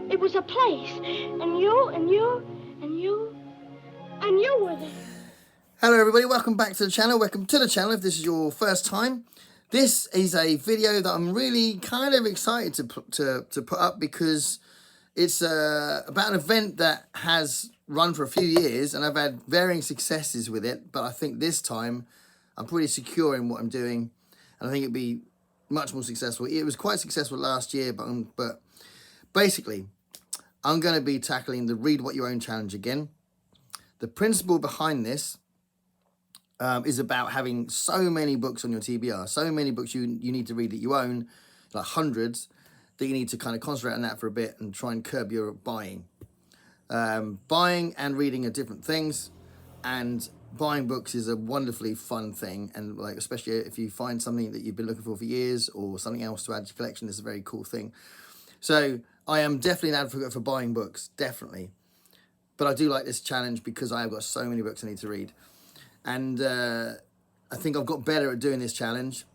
It was a place. And you were there. Hello everybody, welcome back to the channel. Welcome to the channel if this is your first time. This is a video that I'm really kind of excited to put up because it's about an event that has run for a few years and I've had varying successes with it, but I think this time I'm pretty secure in what I'm doing and I think it'd be much more successful. It was quite successful last year, but basically I'm going to be tackling the Read What You Own challenge again. The principle behind this is about having so many books on your TBR, so many books you need to read that you own, like hundreds, that you need to kind of concentrate on that for a bit and try and curb your buying. Buying and reading are different things, and buying books is a wonderfully fun thing, and like especially if you find something that you've been looking for years or something else to add to your collection, it's a very cool thing. So I am definitely an advocate for buying books, definitely. But I do like this challenge because I have got so many books I need to read. And I think I've got better at doing this challenge.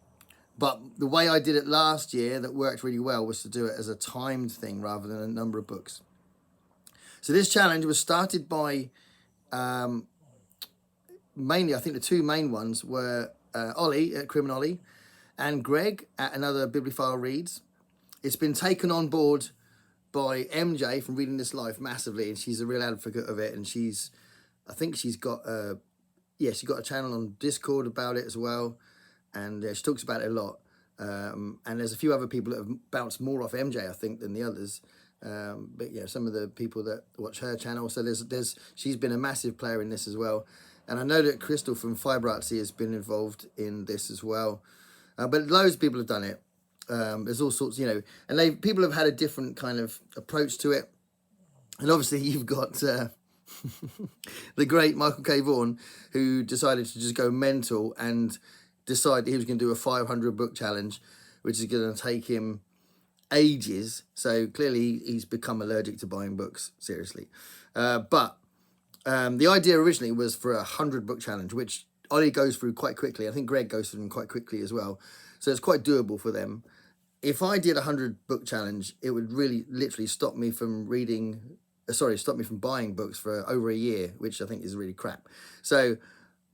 But the way I did it last year that worked really well was to do it as a timed thing rather than a number of books. So this challenge was started by, mainly, I think the two main ones were Olly at Crib and Olly and Greg at Another Bibliophile Reads. It's been taken on board by MJ from Reading This Life massively, and she's a real advocate of it, and I think she's got she's got a channel on Discord about it as well, and she talks about it a lot. And there's a few other people that have bounced more off MJ, I think, than the others. But yeah, some of the people that watch her channel. So she's been a massive player in this as well. And I know that Crystal from Fibre Artsy has been involved in this as well. But loads of people have done it. There's all sorts, and people have had a different kind of approach to it. And obviously you've got the great Michael K. Vaughan, who decided to just go mental and decide that he was going to do a 500 book challenge, which is going to take him ages. So clearly he's become allergic to buying books, seriously. But the idea originally was for a 100 book challenge, which Olly goes through quite quickly. I think Greg goes through them quite quickly as well. So it's quite doable for them. If I did a 100 book challenge, it would really literally stop me from buying books for over a year, which I think is really crap. So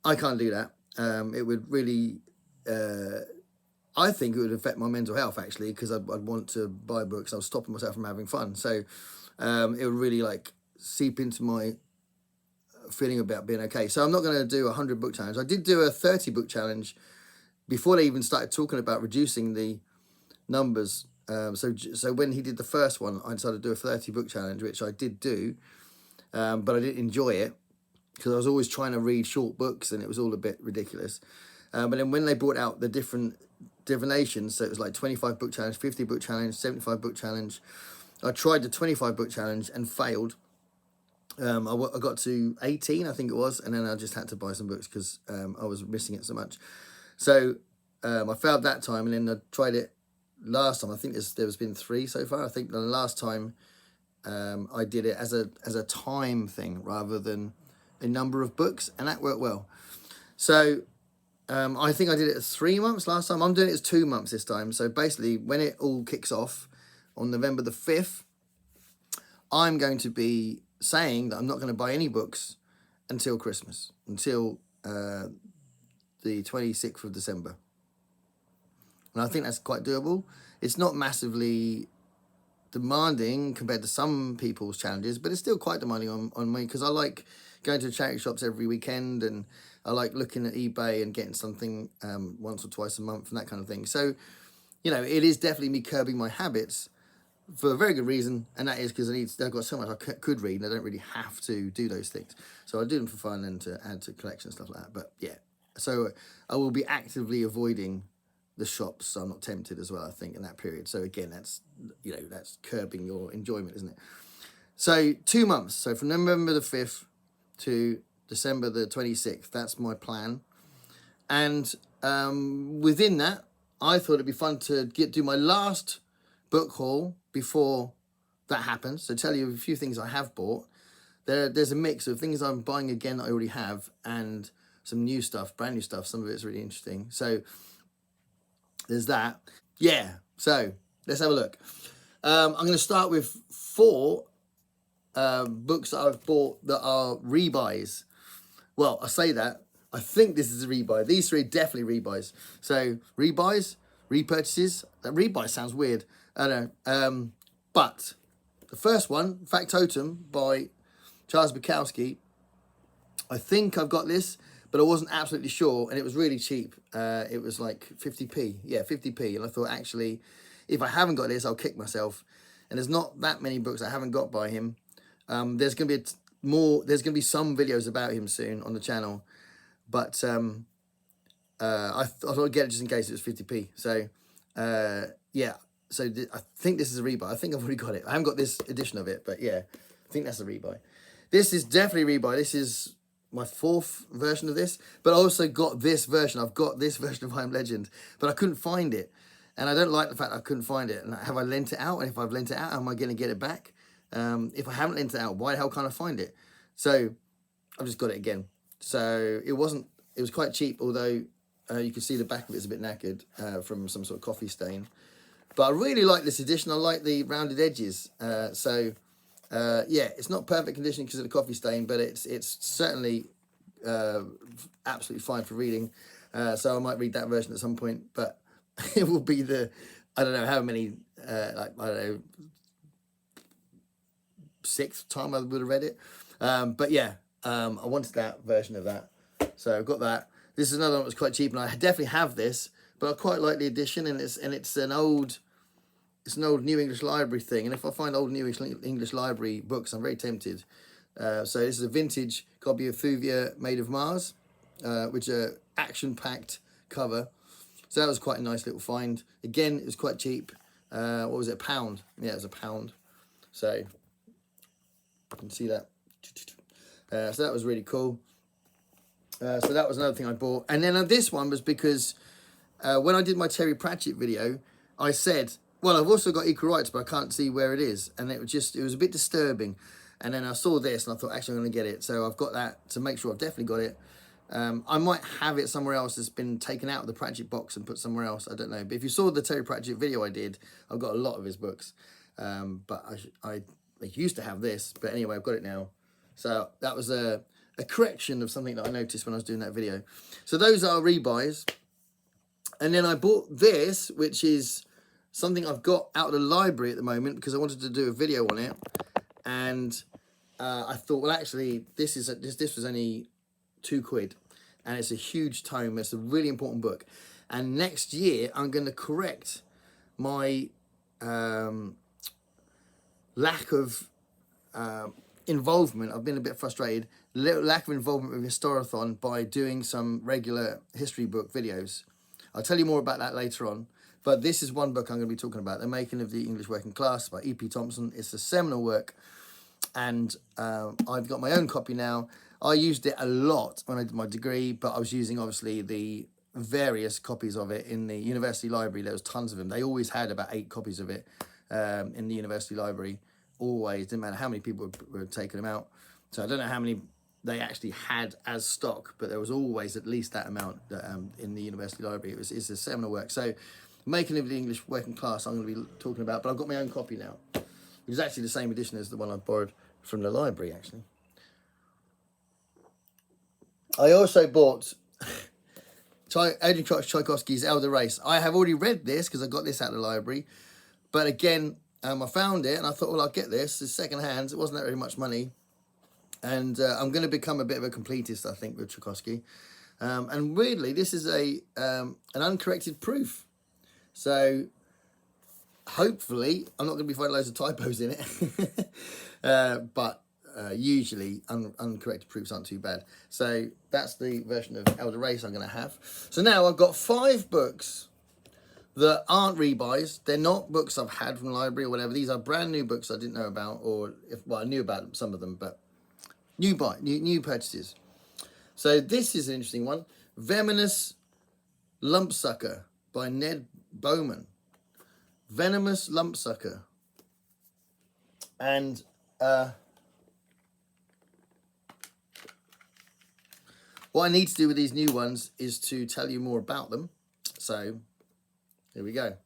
I can't do that. It would really, I think it would affect my mental health actually, because I'd want to buy books. I was stopping myself from having fun. So it would really like seep into my feeling about being okay. So I'm not going to do a 100 book challenge. I did do a 30 book challenge before they even started talking about reducing the numbers. So when he did the first one, I decided to do a 30 book challenge, which I did do, but I didn't enjoy it because I was always trying to read short books and it was all a bit ridiculous. But then when they brought out the different divinations, so it was like 25 book challenge, 50 book challenge, 75 book challenge. I tried the 25 book challenge and failed. I got to 18, I think it was, and then I just had to buy some books because I was missing it so much. So I failed that time, and then I tried it last time. I think there's been 3 so far. I think the last time I did it as a time thing rather than a number of books, and that worked well. So I think I did it as 3 months last time. I'm doing it as 2 months this time. So basically, when it all kicks off on November the 5th, I'm going to be saying that I'm not going to buy any books until Christmas, until the 26th of December. And I think that's quite doable. It's not massively demanding compared to some people's challenges, but it's still quite demanding on me because I like going to charity shops every weekend and I like looking at eBay and getting something once or twice a month and that kind of thing. So, it is definitely me curbing my habits for a very good reason, and that is because I've got so much I could read and I don't really have to do those things. So I do them for fun and to add to collection and stuff like that. But yeah, so I will be actively avoiding the shops so I'm not tempted as well, I think, in that period. So again, that's curbing your enjoyment, isn't it? So 2 months. So from November the 5th to December the 26th, that's my plan. And within that, I thought it'd be fun to do my last book haul before that happens. So tell you a few things I have bought. There's a mix of things I'm buying again that I already have and some new stuff, brand new stuff. Some of it's really interesting. So there's that. Yeah, so let's have a look. I'm going to start with 4 books that I've bought that are rebuys. Well, I say that. I think this is a rebuy. These 3 are definitely rebuys. So rebuys, repurchases. That rebuy sounds weird. I don't know. But the first one, Factotum by Charles Bukowski. I think I've got this, but I wasn't absolutely sure, and it was really cheap. It was like 50p. Yeah, 50p. And I thought, actually, if I haven't got this, I'll kick myself. And there's not that many books I haven't got by him. There's going to be there's going to be some videos about him soon on the channel, but I thought I'd get it just in case it was 50p. So yeah, so I think this is a rebuy. I think I've already got it. I haven't got this edition of it, but yeah, I think that's a rebuy. This is definitely a rebuy. This is my 4th version of this, but I also got this version. I've got this version of I Am Legend, but I couldn't find it, and I don't like the fact I couldn't find it. And have I lent it out? And if I've lent it out, am I going to get it back? If I haven't lent it out, why the hell can't I find it? So I've just got it again. So it was quite cheap, although you can see the back of it is a bit knackered from some sort of coffee stain. But I really like this edition. I like the rounded edges. Yeah, it's not perfect condition because of the coffee stain, but it's certainly absolutely fine for reading. So I might read that version at some point, but it will be I don't know how many, I don't know, 6th time I would have read it. But yeah, I wanted that version of that. So I've got that. This is another one that was quite cheap, and I definitely have this, but I quite like the edition, and it's an old New English Library thing. And if I find old New English Library books, I'm very tempted. So this is a vintage copy of Thuvia Made of Mars, which are action-packed cover. So that was quite a nice little find. Again, it was quite cheap. What was it, £1? Yeah, it was £1. So you can see that. So that was really cool. So that was another thing I bought. And then this one was because when I did my Terry Pratchett video, I said, well, I've also got equal rights, but I can't see where it is. And it was a bit disturbing. And then I saw this and I thought, actually, I'm going to get it. So I've got that to make sure I've definitely got it. I might have it somewhere else that's been taken out of the Pratchett box and put somewhere else. I don't know. But if you saw the Terry Pratchett video I did, I've got a lot of his books. But I used to have this. But anyway, I've got it now. So that was a correction of something that I noticed when I was doing that video. So those are rebuys. And then I bought this, which is something I've got out of the library at the moment because I wanted to do a video on it. And I thought, well, actually, this was only £2, and it's a huge tome. It's a really important book. And next year, I'm going to correct my lack of involvement. I've been a bit frustrated. Lack of involvement with Historathon by doing some regular history book videos. I'll tell you more about that later on. But this is one book I'm going to be talking about. The Making of the English Working Class by E.P. Thompson. It's a seminal work. And I've got my own copy now. I used it a lot when I did my degree, but I was using, obviously, the various copies of it in the university library. There was tons of them. They always had about 8 copies of it in the university library. Always. Didn't matter how many people were taking them out. So I don't know how many they actually had as stock, but there was always at least that amount in the university library. It's a seminal work. So Making of the English Working Class I'm going to be talking about, but I've got my own copy now. It was actually the same edition as the one I borrowed from the library, actually. I also bought Adrian Tchaikovsky's Elder Race. I have already read this because I got this out of the library. But again, I found it and I thought, well, I'll get this. It's second hand. It wasn't that very much money. And I'm going to become a bit of a completist, I think, with Tchaikovsky. And weirdly, this is an uncorrected proof. So hopefully, I'm not going to be finding loads of typos in it. But usually, uncorrected proofs aren't too bad. So that's the version of Elder Race I'm going to have. So now I've got 5 books that aren't rebuys. They're not books I've had from the library or whatever. These are brand new books I didn't know about, I knew about some of them, but new purchases. So this is an interesting one. Venomous Lumpsucker by Ned Bowman. Venomous Lumpsucker. And what I need to do with these new ones is to tell you more about them. So here we go.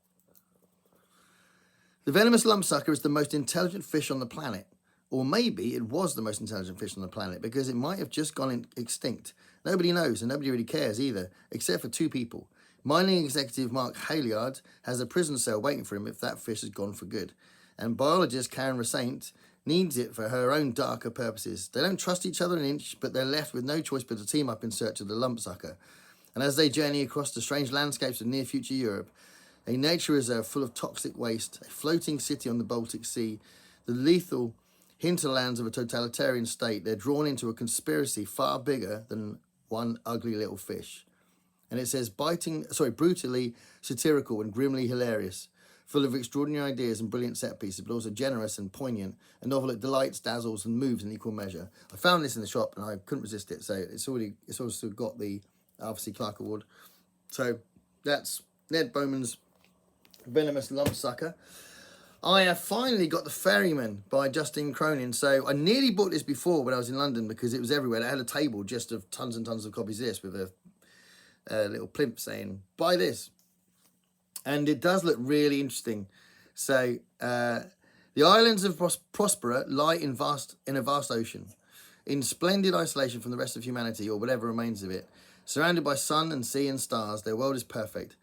The venomous lumpsucker is the most intelligent fish on the planet. Or maybe it was the most intelligent fish on the planet because it might have just gone extinct. Nobody knows and nobody really cares either, except for two people. Mining executive Mark Halyard has a prison cell waiting for him if that fish has gone for good. And biologist Karen Rasaint needs it for her own darker purposes. They don't trust each other an inch, but they're left with no choice but to team up in search of the lumpsucker. And as they journey across the strange landscapes of near future Europe, a nature reserve full of toxic waste, a floating city on the Baltic Sea, the lethal hinterlands of a totalitarian state, they're drawn into a conspiracy far bigger than one ugly little fish. And it says brutally satirical and grimly hilarious, full of extraordinary ideas and brilliant set pieces, but also generous and poignant, a novel that delights, dazzles, and moves in equal measure. I found this in the shop and I couldn't resist it, so it's also got the Arthur C. Clarke Award. So that's Ned Bowman's Venomous Lumpsucker. I have finally got The Ferryman by Justin Cronin. So I nearly bought this before when I was in London because it was everywhere. They had a table just of tons and tons of copies of this with a little plimp saying, buy this. And it does look really interesting. So the islands of Prospera lie in a vast ocean, in splendid isolation from the rest of humanity or whatever remains of it. Surrounded by sun and sea and stars, their world is perfect.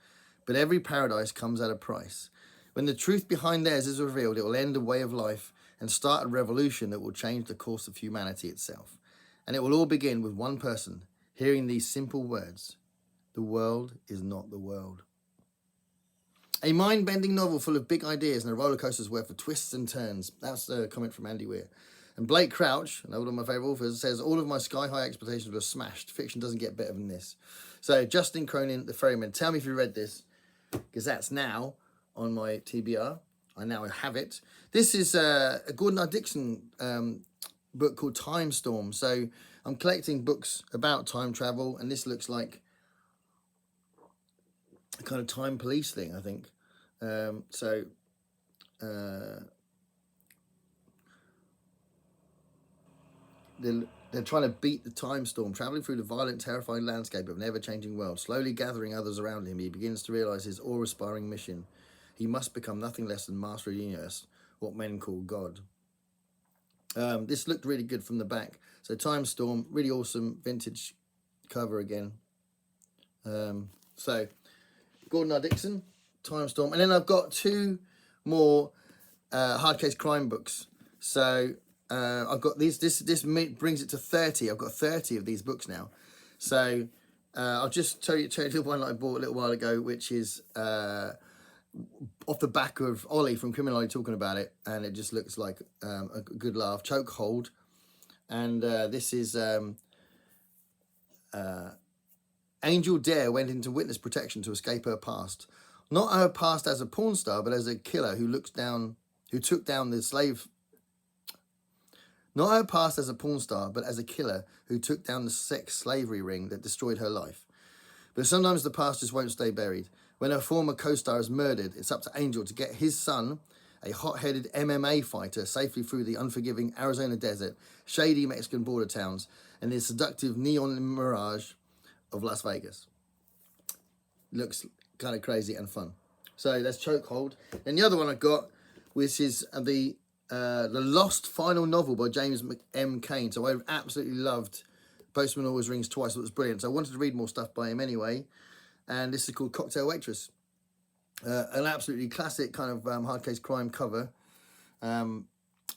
But every paradise comes at a price. When the truth behind theirs is revealed, it will end a way of life and start a revolution that will change the course of humanity itself. And it will all begin with one person hearing these simple words: the world is not the world. A mind-bending novel full of big ideas and a roller coaster's worth of twists and turns. That's a comment from Andy Weir. And Blake Crouch, another one of my favourite authors, says, all of my sky-high expectations were smashed. Fiction doesn't get better than this. So Justin Cronin, The Ferryman. Tell me if you read this, because that's now on my TBR. I now have it. This is a Gordon R. Dixon book called Time Storm. So I'm collecting books about time travel, and this looks like a kind of time police thing, I think. They're trying to beat the time storm, travelling through the violent, terrifying landscape of an ever-changing world. Slowly gathering others around him, he begins to realise his awe-inspiring mission. He must become nothing less than master of the universe, what men call God. This looked really good from the back. So Time Storm, really awesome vintage cover again. So Gordon R. Dixon, Time Storm. And then I've got two more hard case crime books. So I've got these. This brings it to 30. I've got 30 of these books now. So I'll just tell you the one that I bought a little while ago, which is off the back of Olly from Criminal talking about it, and it just looks like a good laugh. Chokehold, and this is Angel Dare went into witness protection to escape her past. Not her past as a porn star, but as a killer who took down the slave. Not her past as a porn star, but as a killer who took down the sex slavery ring that destroyed her life. But sometimes the past just won't stay buried. When her former co-star is murdered, it's up to Angel to get his son, a hot-headed MMA fighter, safely through the unforgiving Arizona desert, shady Mexican border towns, and the seductive neon mirage of Las Vegas. Looks kind of crazy and fun. So that's Chokehold. And the other one I got, which is the Lost final novel by James M. Cain. So I absolutely loved Postman Always Rings Twice. It was brilliant. So I wanted to read more stuff by him anyway. And this is called Cocktail Waitress. An absolutely classic kind of hard case crime cover. I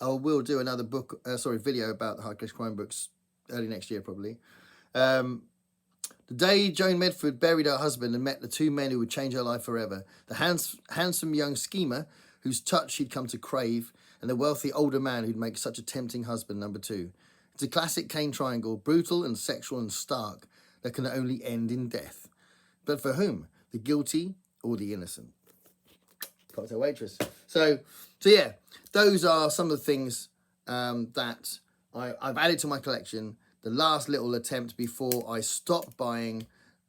will do another video about the hard case crime books early next year probably. The day Joan Medford buried her husband and met the two men who would change her life forever. The handsome young schemer whose touch she'd come to crave, and the wealthy older man who'd make such a tempting husband number two. It's a classic Cain triangle, brutal and sexual and stark, that can only end in death. But for whom? The guilty or the innocent? Cocktail Waitress. So yeah, those are some of the things that I've added to my collection. The last little attempt before I stop buying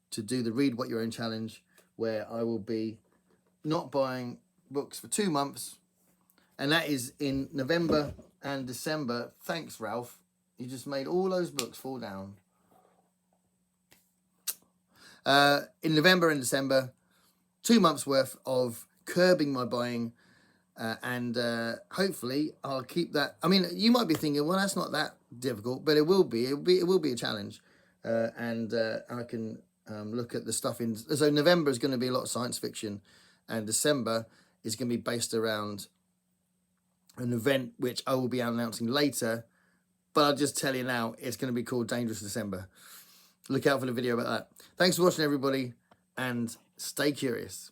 to do the Read What Your Own challenge, where I will be not buying books for 2 months, and that is in November and December. Thanks, Ralph. You just made all those books fall down. In November and December, 2 months worth of curbing my buying And hopefully I'll keep that. I mean, you might be thinking, well, that's not that difficult, but it will be. It will be a challenge, and I can look at the stuff in. So November is going to be a lot of science fiction, and December is going to be based around an event which I will be announcing later. But I'll just tell you now, it's going to be called Dangerous December. Look out for the video about that. Thanks for watching, everybody, and stay curious.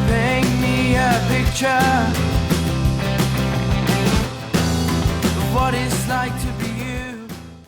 Paint me a picture